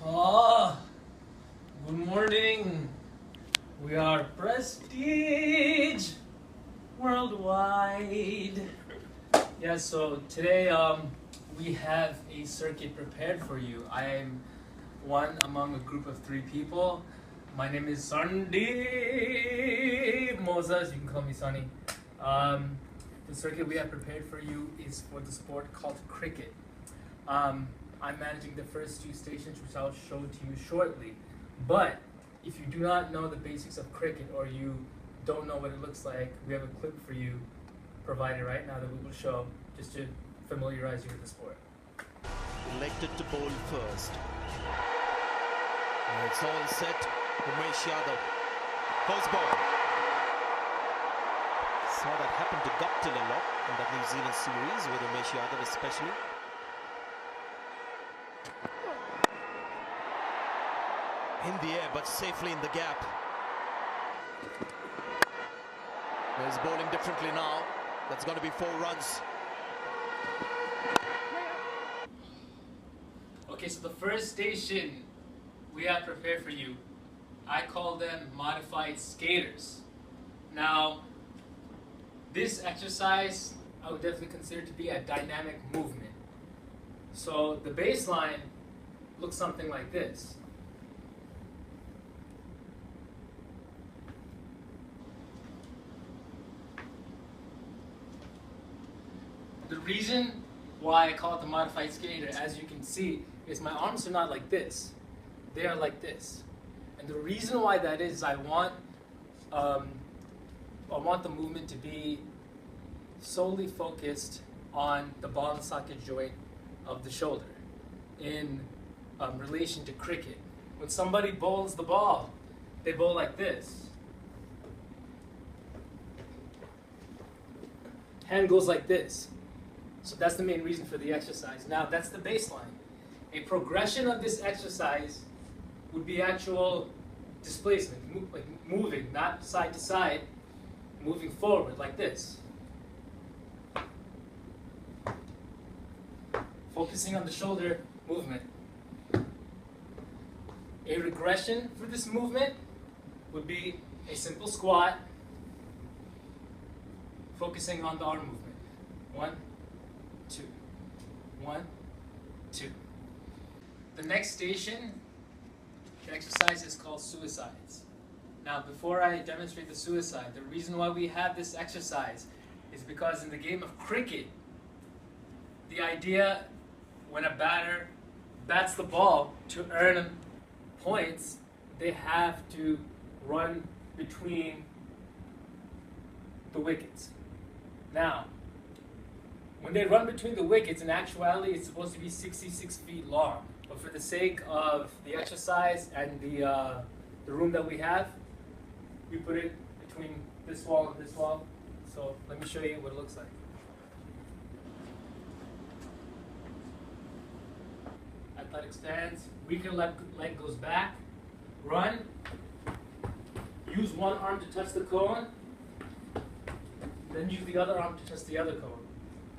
Ah, good morning. We are Prestige Worldwide. Yeah, so today we have a circuit prepared for you. I am one among a group of 3 people. My name is Sandeep Moses. You can call me Sunny. The circuit we have prepared for you is for the sport called cricket. I'm managing the first 2 stations, which I'll show to you shortly. But if you do not know the basics of cricket, or you don't know what it looks like, we have a clip for you provided right now that we will show, just to familiarize you with the sport. Elected to bowl first. And it's all set. Umesh Yadav. First ball. Saw that happen to Guptill a lot in that New Zealand series with Umesh Yadav especially. In the air, but safely in the gap. He's bowling differently now. That's going to be 4 runs. Okay, so the first station we have prepared for you, I call them modified skaters. Now, this exercise I would definitely consider to be a dynamic movement. So the baseline looks something like this. The reason why I call it the modified skater, as you can see, is my arms are not like this. They are like this. And the reason why that is I want the movement to be solely focused on the ball and socket joint of the shoulder in relation to cricket. When somebody bowls the ball, they bowl like this. Hand goes like this. So that's the main reason for the exercise. Now, that's the baseline. A progression of this exercise would be actual displacement, like moving, not side to side, moving forward like this. Focusing on the shoulder movement. A regression for this movement would be a simple squat, focusing on the arm movement. 1, 2, 1, 2. The next station, the exercise is called suicides. Now, before I demonstrate the suicide, the reason why we have this exercise is because in the game of cricket, the idea when a batter bats the ball to earn points, they have to run between the wickets. Now, when they run between the wickets, in actuality, it's supposed to be 66 feet long. But for the sake of the exercise and the room that we have, we put it between this wall and this wall. So let me show you what it looks like. Athletic stance, weaker leg goes back, run, use one arm to touch the cone, then use the other arm to touch the other cone.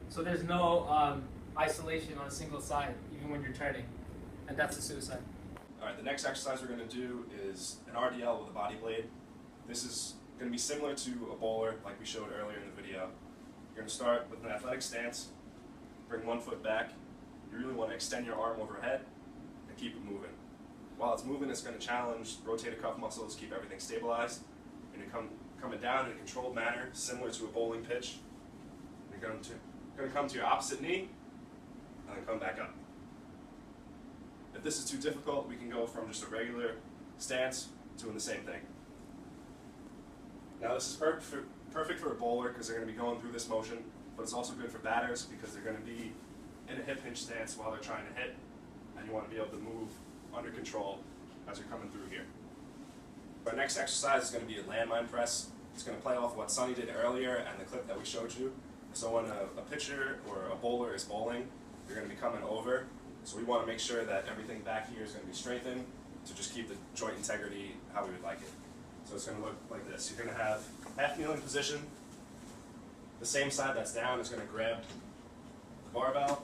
So there's no isolation on a single side, even when you're turning. And that's the suicide. All right, the next exercise we're going to do is an RDL with a body blade. This is going to be similar to a bowler, like we showed earlier in the video. You're going to start with an athletic stance, bring one foot back. You really want to extend your arm overhead and keep it moving. While it's moving, it's going to challenge rotator cuff muscles, keep everything stabilized. And you're coming down in a controlled manner, similar to a bowling pitch. You're going to come to your opposite knee, and then come back up. If this is too difficult, we can go from just a regular stance to doing the same thing. Now, this is perfect for a bowler because they're going to be going through this motion, but it's also good for batters because they're going to be in a hip hinge stance while they're trying to hit, and you want to be able to move under control as you're coming through here. Our next exercise is going to be a landmine press. It's going to play off what Sonny did earlier and the clip that we showed you. So when a pitcher or a bowler is bowling, they're going to be coming over. So we want to make sure that everything back here is going to be strengthened to just keep the joint integrity how we would like it. So it's going to look like this. You're going to have half kneeling position. The same side that's down is going to grab the barbell.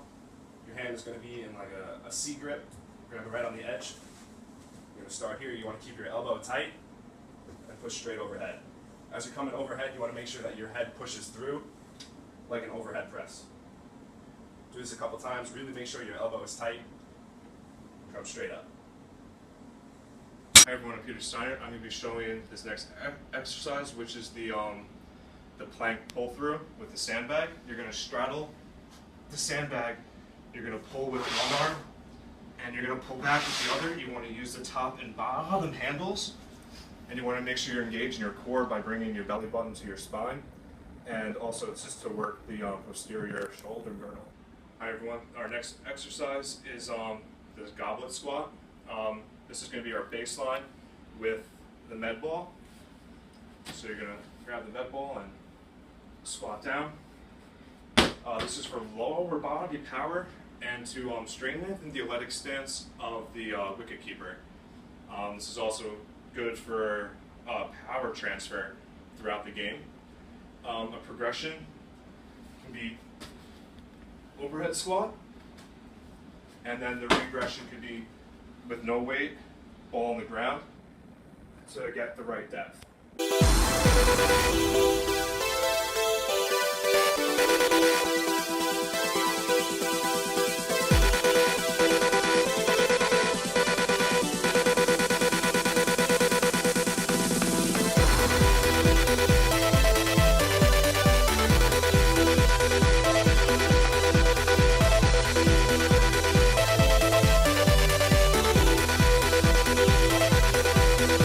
Your hand is going to be in like a C grip, Grab it right on the edge. You're going to start here. You want to keep your elbow tight and push straight overhead. As you're coming overhead, you want to make sure that your head pushes through like an overhead press. Do this a couple times. Really make sure your elbow is tight. Come straight up. Hi everyone, I'm Peter Steinert. I'm going to be showing you this next exercise, which is the plank pull through with the sandbag. You're going to straddle the sandbag. You're going to pull with one arm, and you're going to pull back with the other. You want to use the top and bottom handles, and you want to make sure you're engaged in your core by bringing your belly button to your spine, and also it's just to work the posterior shoulder girdle. Hi everyone, our next exercise is this goblet squat. This is going to be our baseline with the med ball. So you're going to grab the med ball and squat down. This is for lower body power and to strengthen the athletic stance of the wicket keeper. This is also good for power transfer throughout the game. A progression can be overhead squat, and then the regression could be with no weight, ball on the ground, to get the right depth.